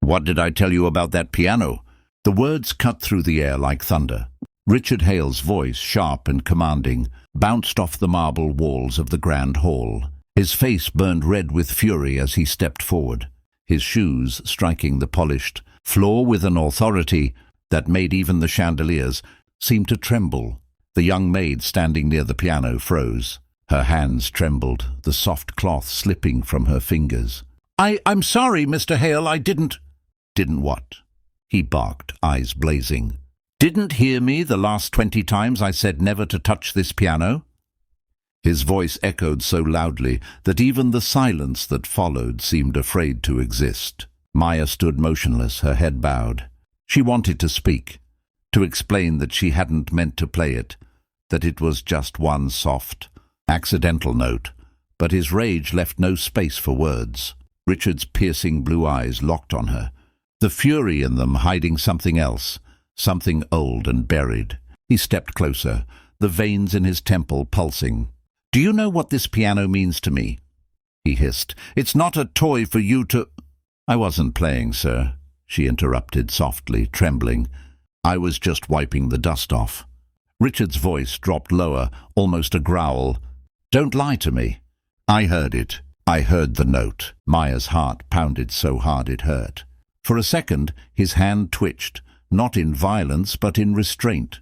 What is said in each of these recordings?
What did I tell you about that piano? The words cut through the air like thunder. Richard Hale's voice, sharp and commanding, bounced off the marble walls of the grand hall. His face burned red with fury as he stepped forward, his shoes striking the polished floor with an authority that made even the chandeliers seem to tremble. The young maid standing near the piano froze. Her hands trembled, the soft cloth slipping from her fingers. I'm sorry, Mr. Hale, I didn't... Didn't what? He barked, eyes blazing. Didn't hear me the last 20 times I said never to touch this piano? His voice echoed so loudly that even the silence that followed seemed afraid to exist. Maya stood motionless, her head bowed. She wanted to speak, to explain that she hadn't meant to play it, that it was just one soft, accidental note, but his rage left no space for words. Richard's piercing blue eyes locked on her, the fury in them hiding something else, something old and buried. He stepped closer, the veins in his temple pulsing. "Do you know what this piano means to me?" he hissed. "It's not a toy for you to—" "I wasn't playing, sir," she interrupted softly, trembling. "I was just wiping the dust off." Richard's voice dropped lower, almost a growl. "Don't lie to me." "I heard it. I heard the note." Maya's heart pounded so hard it hurt. For a second, his hand twitched, not in violence but in restraint.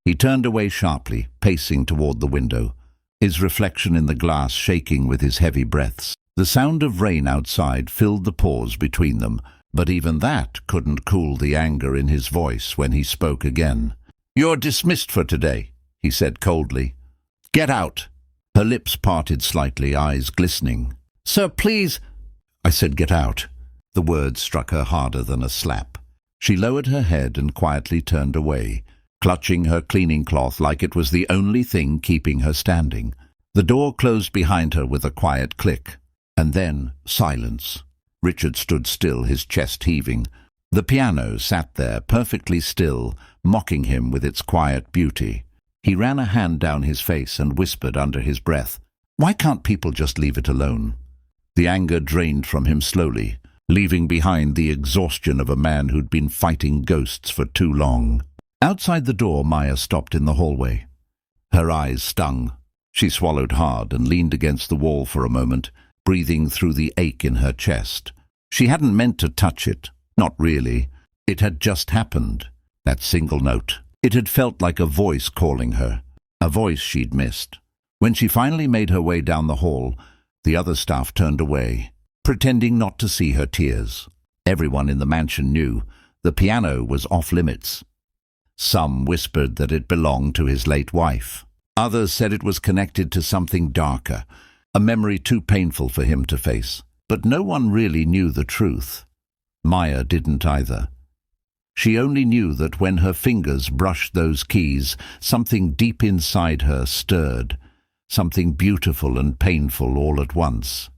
He turned away sharply, pacing toward the window, his reflection in the glass shaking with his heavy breaths. The sound of rain outside filled the pause between them, but even that couldn't cool the anger in his voice when he spoke again. "You're dismissed for today," he said coldly. "Get out." Her lips parted slightly, eyes glistening. "Sir, please—" "I said get out." The words struck her harder than a slap. She lowered her head and quietly turned away, clutching her cleaning cloth like it was the only thing keeping her standing. The door closed behind her with a quiet click, and then silence. Richard stood still, his chest heaving. The piano sat there, perfectly still, mocking him with its quiet beauty. He ran a hand down his face and whispered under his breath, "Why can't people just leave it alone?" The anger drained from him slowly, leaving behind the exhaustion of a man who'd been fighting ghosts for too long. Outside the door, Maya stopped in the hallway. Her eyes stung. She swallowed hard and leaned against the wall for a moment, breathing through the ache in her chest. She hadn't meant to touch it. Not really. It had just happened. That single note. It had felt like a voice calling her, a voice she'd missed. When she finally made her way down the hall, the other staff turned away, pretending not to see her tears. Everyone in the mansion knew the piano was off-limits. Some whispered that it belonged to his late wife. Others said it was connected to something darker, a memory too painful for him to face. But no one really knew the truth. Maya didn't either. She only knew that when her fingers brushed those keys, something deep inside her stirred, something beautiful and painful all at once.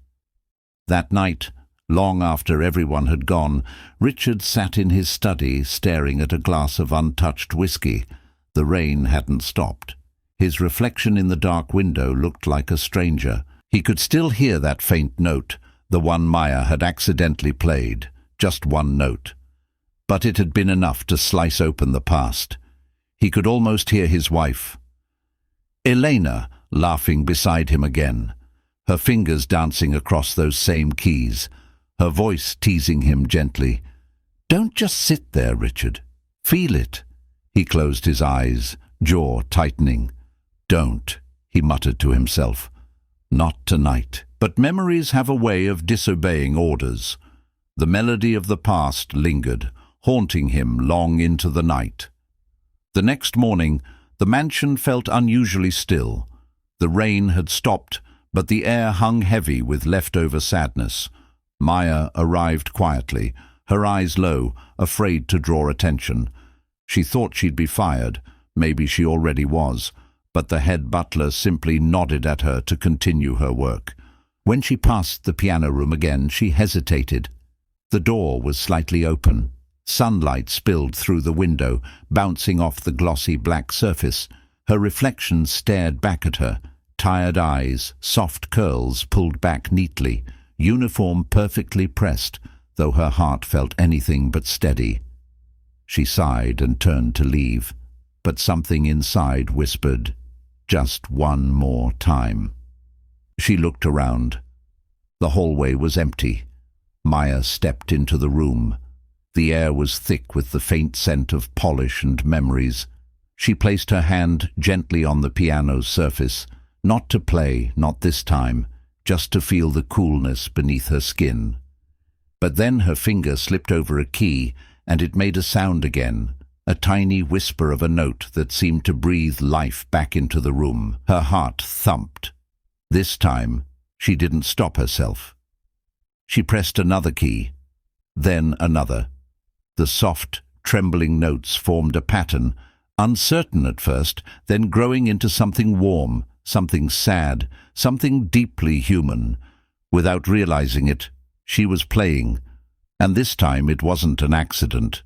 That night, long after everyone had gone, Richard sat in his study staring at a glass of untouched whiskey. The rain hadn't stopped. His reflection in the dark window looked like a stranger. He could still hear that faint note, the one Maya had accidentally played, just one note. But it had been enough to slice open the past. He could almost hear his wife, Elena, laughing beside him again, her fingers dancing across those same keys, her voice teasing him gently. "Don't just sit there, Richard. Feel it." He closed his eyes, jaw tightening. "Don't," he muttered to himself. "Not tonight." But memories have a way of disobeying orders. The melody of the past lingered, haunting him long into the night. The next morning, the mansion felt unusually still. The rain had stopped, but the air hung heavy with leftover sadness. Maya arrived quietly, her eyes low, afraid to draw attention. She thought she'd be fired, maybe she already was, but the head butler simply nodded at her to continue her work. When she passed the piano room again, she hesitated. The door was slightly open. Sunlight spilled through the window, bouncing off the glossy black surface. Her reflection stared back at her, tired eyes, soft curls pulled back neatly, uniform perfectly pressed, though her heart felt anything but steady. She sighed and turned to leave, but something inside whispered, "Just one more time." She looked around. The hallway was empty. Maya stepped into the room. The air was thick with the faint scent of polish and memories. She placed her hand gently on the piano's surface, not to play, not this time, just to feel the coolness beneath her skin. But then her finger slipped over a key, and it made a sound again, a tiny whisper of a note that seemed to breathe life back into the room. Her heart thumped. This time, she didn't stop herself. She pressed another key, then another. The soft, trembling notes formed a pattern, uncertain at first, then growing into something warm, something sad, something deeply human. Without realizing it, she was playing, and this time it wasn't an accident.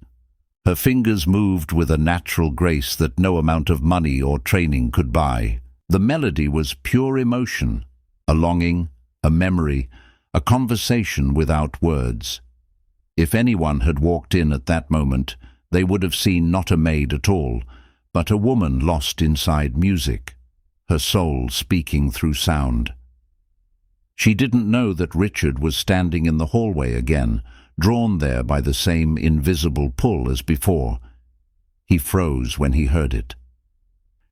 Her fingers moved with a natural grace that no amount of money or training could buy. The melody was pure emotion, a longing, a memory, a conversation without words. If anyone had walked in at that moment, they would have seen not a maid at all, but a woman lost inside music, her soul speaking through sound. She didn't know that Richard was standing in the hallway again, drawn there by the same invisible pull as before. He froze when he heard it.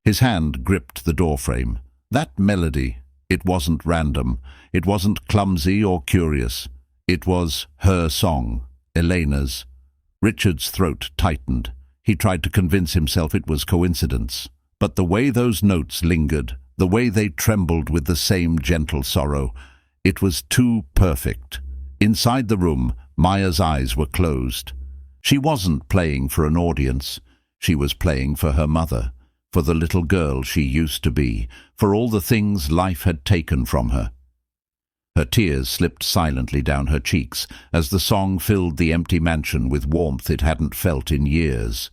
His hand gripped the doorframe. That melody, it wasn't random, it wasn't clumsy or curious. It was her song, Elena's. Richard's throat tightened. He tried to convince himself it was coincidence. But the way those notes lingered, the way they trembled with the same gentle sorrow, it was too perfect. Inside the room, Maya's eyes were closed. She wasn't playing for an audience. She was playing for her mother, for the little girl she used to be, for all the things life had taken from her. Her tears slipped silently down her cheeks as the song filled the empty mansion with warmth it hadn't felt in years.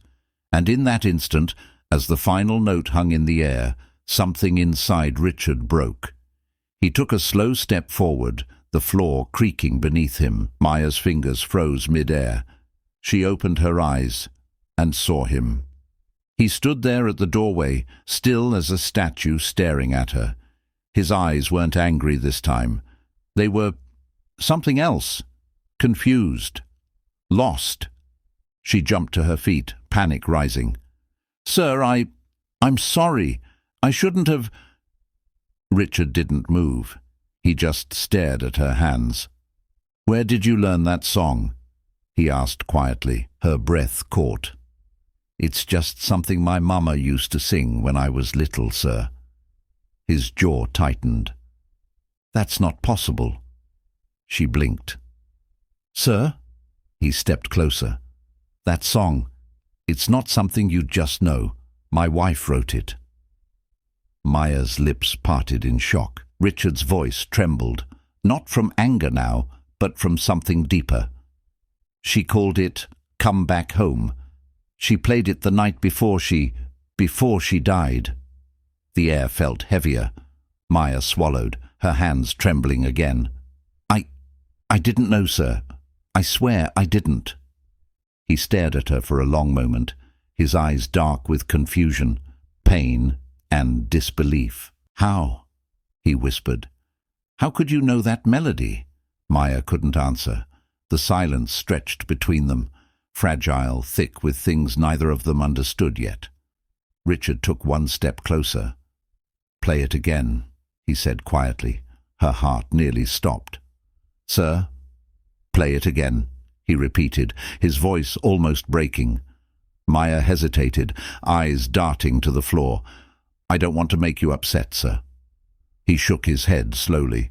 And in that instant, as the final note hung in the air, something inside Richard broke. He took a slow step forward, the floor creaking beneath him. Maya's fingers froze mid-air. She opened her eyes and saw him. He stood there at the doorway, still as a statue, staring at her. His eyes weren't angry this time. They were something else. Confused. Lost. She jumped to her feet, panic rising. "Sir, I'm sorry. I shouldn't have—" Richard didn't move. He just stared at her hands. "Where did you learn that song?" he asked quietly. Her breath caught. "It's just something my mama used to sing when I was little, sir." His jaw tightened. "That's not possible." She blinked. "Sir?" He stepped closer. "That song, it's not something you'd just know. My wife wrote it." Maya's lips parted in shock. Richard's voice trembled, not from anger now, but from something deeper. "She called it Come Back Home. She played it the night before she died." The air felt heavier. Maya swallowed, her hands trembling again. I didn't know, sir. I swear I didn't." He stared at her for a long moment, his eyes dark with confusion, pain, and disbelief. "How?" he whispered. "How could you know that melody?" Maya couldn't answer. The silence stretched between them, fragile, thick with things neither of them understood yet. Richard took one step closer. "Play it again," he said quietly. Her heart nearly stopped. "Sir?" "Play it again," he repeated, his voice almost breaking. Maya hesitated, eyes darting to the floor. "I don't want to make you upset, sir." He shook his head slowly.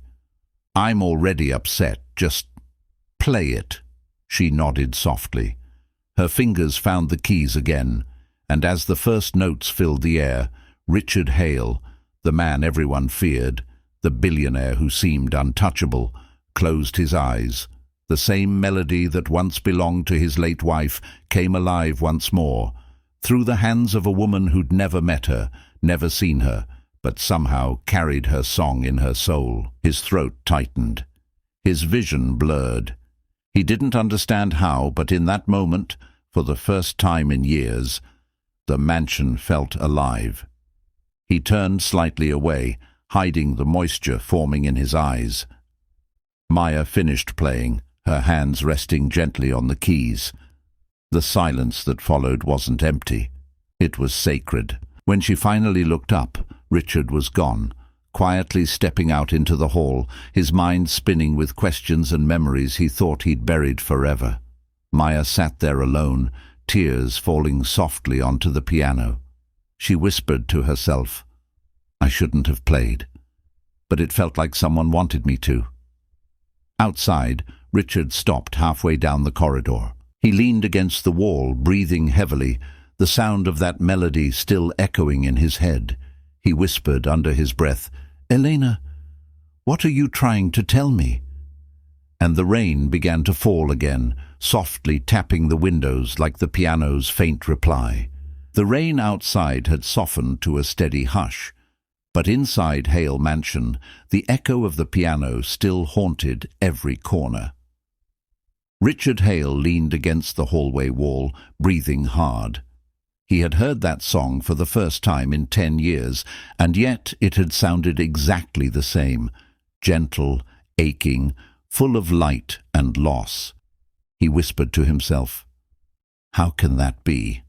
"I'm already upset. Just play it." She nodded softly. Her fingers found the keys again, and as the first notes filled the air, Richard Hale, the man everyone feared, the billionaire who seemed untouchable, closed his eyes. The same melody that once belonged to his late wife came alive once more, through the hands of a woman who'd never met her, never seen her, but somehow carried her song in her soul. His throat tightened. His vision blurred. He didn't understand how, but in that moment, for the first time in years, the mansion felt alive. He turned slightly away, hiding the moisture forming in his eyes. Maya finished playing, her hands resting gently on the keys. The silence that followed wasn't empty. It was sacred. When she finally looked up, Richard was gone, quietly stepping out into the hall, his mind spinning with questions and memories he thought he'd buried forever. Maya sat there alone, tears falling softly onto the piano. She whispered to herself, "I shouldn't have played, but it felt like someone wanted me to." Outside, Richard stopped halfway down the corridor. He leaned against the wall, breathing heavily, the sound of that melody still echoing in his head. He whispered under his breath, "Elena, what are you trying to tell me?" And the rain began to fall again, softly tapping the windows like the piano's faint reply. The rain outside had softened to a steady hush, but inside Hale Mansion, the echo of the piano still haunted every corner. Richard Hale leaned against the hallway wall, breathing hard. He had heard that song for the first time in 10 years, and yet it had sounded exactly the same, gentle, aching, full of light and loss. He whispered to himself, "How can that be?"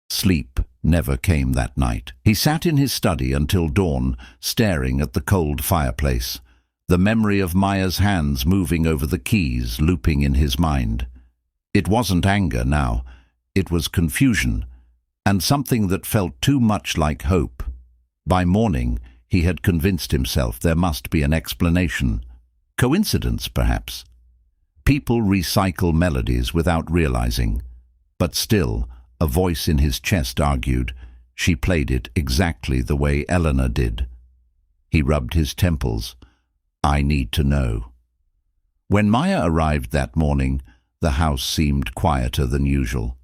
Sleep never came that night. He sat in his study until dawn, staring at the cold fireplace, the memory of Maya's hands moving over the keys looping in his mind. It wasn't anger now, it was confusion, and something that felt too much like hope. By morning, he had convinced himself there must be an explanation. Coincidence, perhaps. People recycle melodies without realizing, but still, a voice in his chest argued, she played it exactly the way Eleanor did. He rubbed his temples. I need to know. When Maya arrived that morning, the house seemed quieter than usual.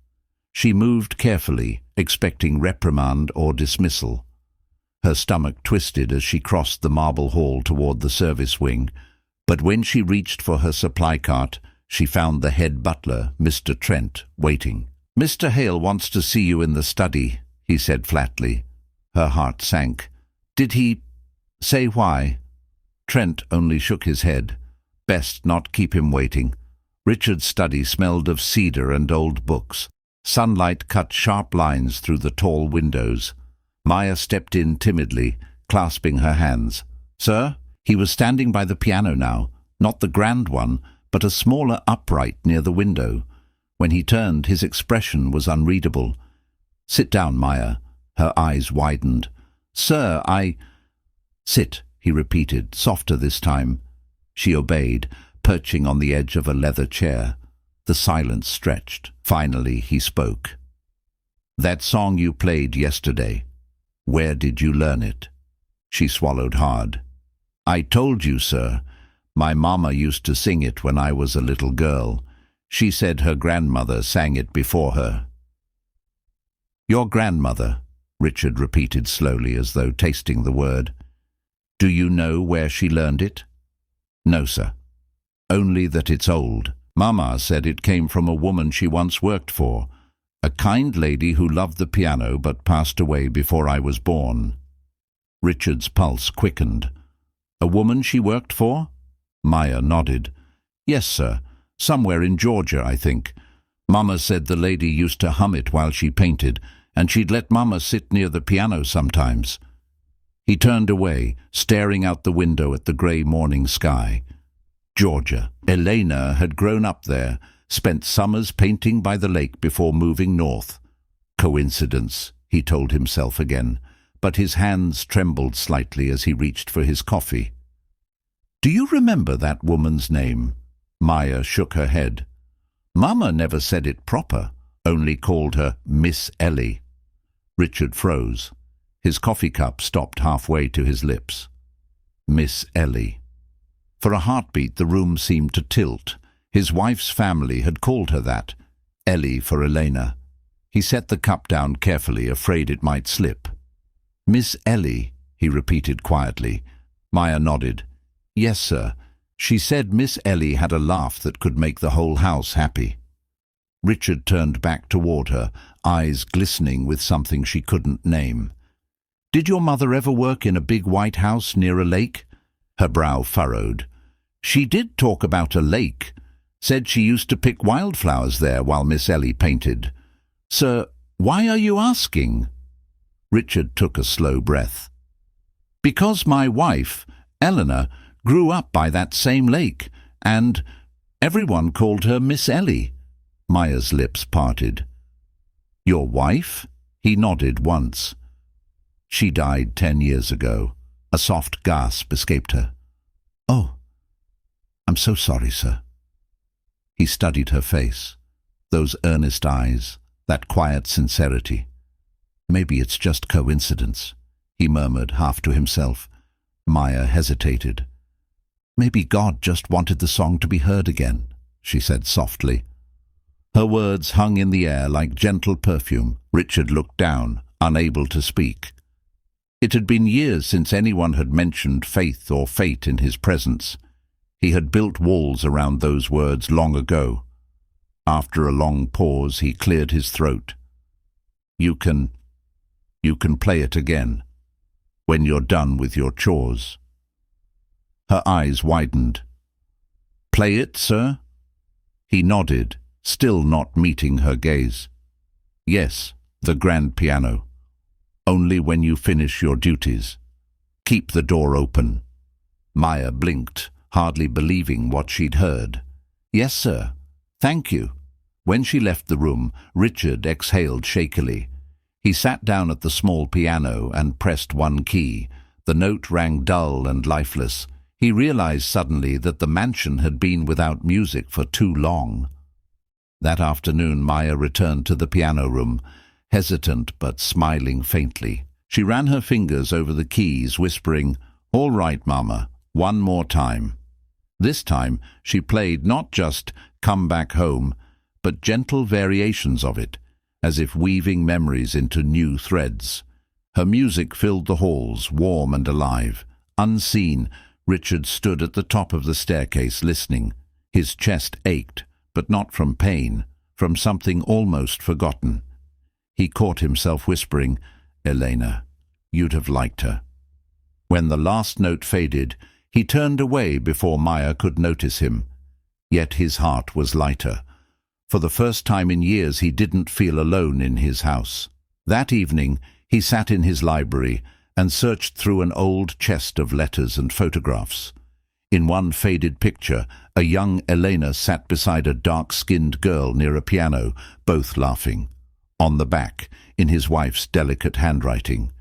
She moved carefully, expecting reprimand or dismissal. Her stomach twisted as she crossed the marble hall toward the service wing, but when she reached for her supply cart, she found the head butler, Mr. Trent, waiting. "Mr. Hale wants to see you in the study," he said flatly. Her heart sank. "Did he say why?" Trent only shook his head. Best not keep him waiting. Richard's study smelled of cedar and old books. Sunlight cut sharp lines through the tall windows. Maya stepped in timidly, clasping her hands. "Sir?" He was standing by the piano now, not the grand one, but a smaller upright near the window. When he turned, his expression was unreadable. "Sit down, Maya." Her eyes widened. "Sir, I—" "Sit," he repeated, softer this time. She obeyed, perching on the edge of a leather chair. The silence stretched. Finally, he spoke. "That song you played yesterday, where did you learn it?" She swallowed hard. "I told you, sir. My mama used to sing it when I was a little girl. She said her grandmother sang it before her." "Your grandmother," Richard repeated slowly as though tasting the word. "Do you know where she learned it?" "No, sir. Only that it's old. Mama said it came from a woman she once worked for, a kind lady who loved the piano but passed away before I was born." Richard's pulse quickened. "A woman she worked for?" Maya nodded. "Yes, sir. Somewhere in Georgia, I think. Mama said the lady used to hum it while she painted, and she'd let Mama sit near the piano sometimes." He turned away, staring out the window at the grey morning sky. Georgia. Elena had grown up there, spent summers painting by the lake before moving north. Coincidence, he told himself again, but his hands trembled slightly as he reached for his coffee. "Do you remember that woman's name?" Maya shook her head. "Mama never said it proper, only called her Miss Ellie." Richard froze. His coffee cup stopped halfway to his lips. Miss Ellie. For a heartbeat the room seemed to tilt. His wife's family had called her that. Ellie for Elena. He set the cup down carefully, afraid it might slip. "Miss Ellie," he repeated quietly. Maya nodded. "Yes, sir. She said Miss Ellie had a laugh that could make the whole house happy. Richard turned back toward her, eyes glistening with something she couldn't name. "Did your mother ever work in a big white house near a lake?" Her brow furrowed. "She did talk about a lake. Said she used to pick wildflowers there while Miss Ellie painted." "Sir, why are you asking?" Richard took a slow breath. "Because my wife, Eleanor, grew up by that same lake, and everyone called her Miss Ellie." Maya's lips parted. "Your wife?" He nodded once. "She died 10 years ago." A soft gasp escaped her. "Oh, I'm so sorry, sir." He studied her face, those earnest eyes, that quiet sincerity. "Maybe it's just coincidence," he murmured half to himself. Maya hesitated. "Maybe God just wanted the song to be heard again," she said softly. Her words hung in the air like gentle perfume. Richard looked down, unable to speak. It had been years since anyone had mentioned faith or fate in his presence. He had built walls around those words long ago. After a long pause, he cleared his throat. You can play it again, when you're done with your chores." Her eyes widened. "Play it, sir?" He nodded, still not meeting her gaze. "Yes, the grand piano. Only when you finish your duties. Keep the door open." Maya blinked, hardly believing what she'd heard. "Yes, sir. Thank you." When she left the room, Richard exhaled shakily. He sat down at the small piano and pressed one key. The note rang dull and lifeless. He realized suddenly that the mansion had been without music for too long. That afternoon, Maya returned to the piano room, hesitant but smiling faintly. She ran her fingers over the keys, whispering, "All right, Mama, one more time." This time, she played not just "Come Back Home," but gentle variations of it, as if weaving memories into new threads. Her music filled the halls, warm and alive. Unseen, Richard stood at the top of the staircase listening. His chest ached, but not from pain, from something almost forgotten. He caught himself whispering, "Elena, you'd have liked her." When the last note faded, he turned away before Maya could notice him. Yet his heart was lighter. For the first time in years, he didn't feel alone in his house. That evening, he sat in his library and searched through an old chest of letters and photographs. In one faded picture, a young Elena sat beside a dark-skinned girl near a piano, both laughing. On the back, in his wife's delicate handwriting,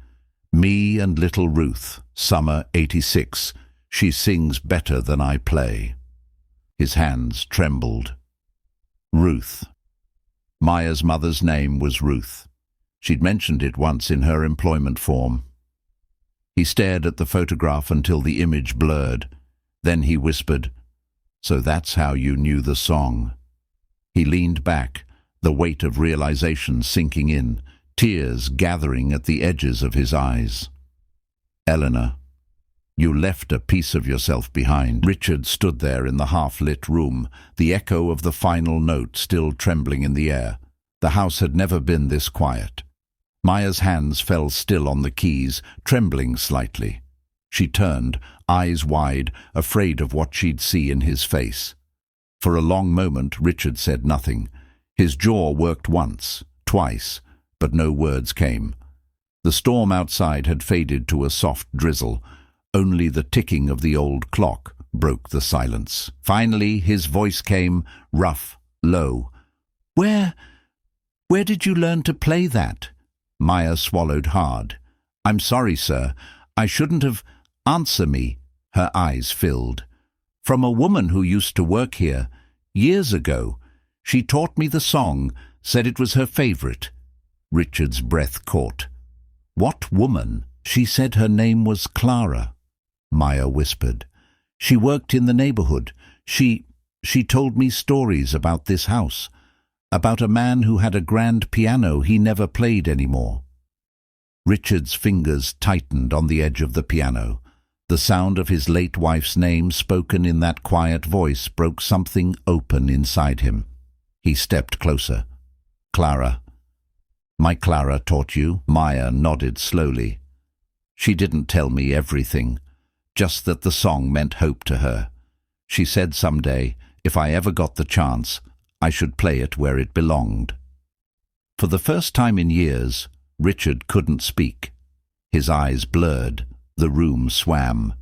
"Me and little Ruth, summer 86. She sings better than I play." His hands trembled. Ruth. Maya's mother's name was Ruth. She'd mentioned it once in her employment form. He stared at the photograph until the image blurred. Then he whispered, "So that's how you knew the song." He leaned back, the weight of realization sinking in, tears gathering at the edges of his eyes. "Eleanor, you left a piece of yourself behind." Richard stood there in the half-lit room, the echo of the final note still trembling in the air. The house had never been this quiet. Maya's hands fell still on the keys, trembling slightly. She turned, eyes wide, afraid of what she'd see in his face. For a long moment, Richard said nothing. His jaw worked once, twice, but no words came. The storm outside had faded to a soft drizzle. Only the ticking of the old clock broke the silence. Finally, his voice came, rough, low. Where did you learn to play that?" Maya swallowed hard. "I'm sorry, sir. I shouldn't have—" "Answer me." Her eyes filled. "From a woman who used to work here, years ago. She taught me the song, said it was her favorite." Richard's breath caught. "What woman?" "She said her name was Clara," Maya whispered. "She worked in the neighborhood. She told me stories about this house, about a man who had a grand piano he never played anymore." Richard's fingers tightened on the edge of the piano. The sound of his late wife's name spoken in that quiet voice broke something open inside him. He stepped closer. "Clara." "My Clara taught you?" Maya nodded slowly. "She didn't tell me everything, just that the song meant hope to her. She said someday, if I ever got the chance, I should play it where it belonged." For the first time in years, Richard couldn't speak. His eyes blurred. The room swam.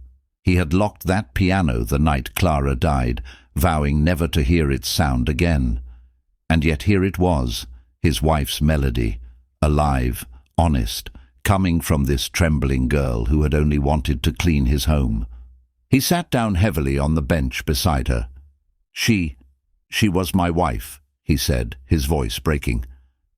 He had locked that piano the night Clara died, vowing never to hear its sound again. And yet here it was, his wife's melody, alive, honest, coming from this trembling girl who had only wanted to clean his home. He sat down heavily on the bench beside her. She was my wife," he said, his voice breaking.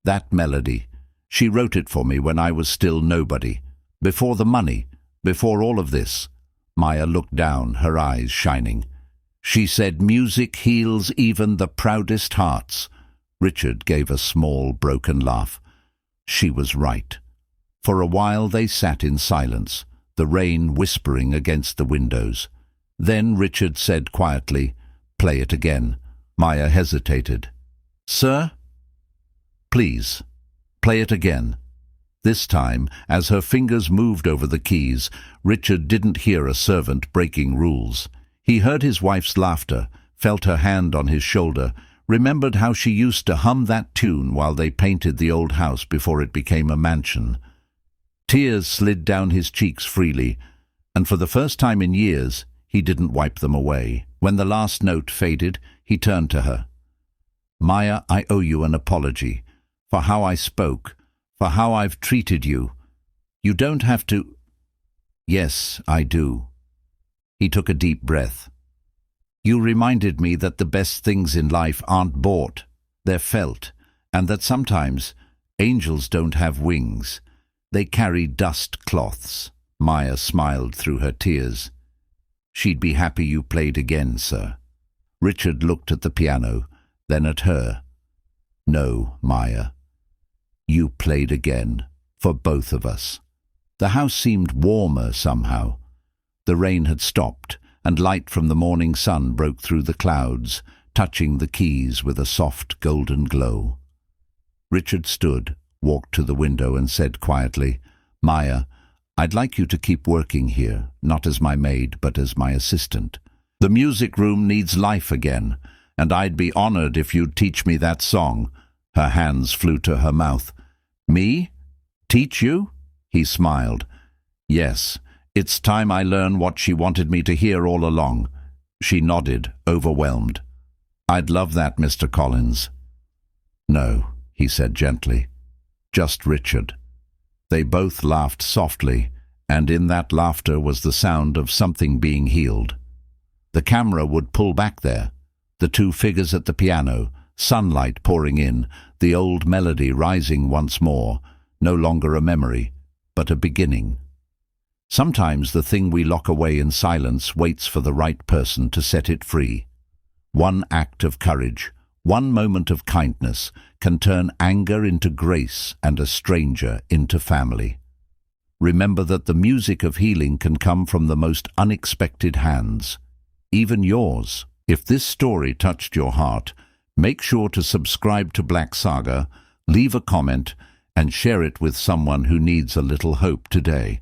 "That melody, she wrote it for me when I was still nobody. Before the money, before all of this." Maya looked down, her eyes shining. "She said music heals even the proudest hearts." Richard gave a small, broken laugh. She was right. For a while they sat in silence, the rain whispering against the windows. Then Richard said quietly, "Play it again." Maya hesitated. "Sir?" "Please, play it again." This time, as her fingers moved over the keys, Richard didn't hear a servant breaking rules. He heard his wife's laughter, felt her hand on his shoulder, remembered how she used to hum that tune while they painted the old house before it became a mansion. Tears slid down his cheeks freely, and for the first time in years, he didn't wipe them away. When the last note faded, he turned to her. "Maya, I owe you an apology for how I spoke, for how I've treated you. You don't have to—" "Yes, I do." He took a deep breath. "You reminded me that the best things in life aren't bought, they're felt, and that sometimes angels don't have wings. They carry dust cloths." Maya smiled through her tears. "She'd be happy you played again, sir." Richard looked at the piano, then at her. "No, Maya. You played again, for both of us." The house seemed warmer somehow. The rain had stopped, and light from the morning sun broke through the clouds, touching the keys with a soft golden glow. Richard stood, walked to the window and said quietly, "Maya, I'd like you to keep working here, not as my maid, but as my assistant. The music room needs life again, and I'd be honored if you'd teach me that song." Her hands flew to her mouth. "Me? Teach you?" He smiled. "Yes, it's time I learn what she wanted me to hear all along." She nodded, overwhelmed. "I'd love that, Mr. Collins." "No," he said gently. "Just Richard." They both laughed softly, and in that laughter was the sound of something being healed. The camera would pull back there. The two figures at the piano, sunlight pouring in, the old melody rising once more, no longer a memory, but a beginning. Sometimes the thing we lock away in silence waits for the right person to set it free. One act of courage, one moment of kindness, can turn anger into grace and a stranger into family. Remember that the music of healing can come from the most unexpected hands, even yours. If this story touched your heart, make sure to subscribe to Black Saga, leave a comment, and share it with someone who needs a little hope today.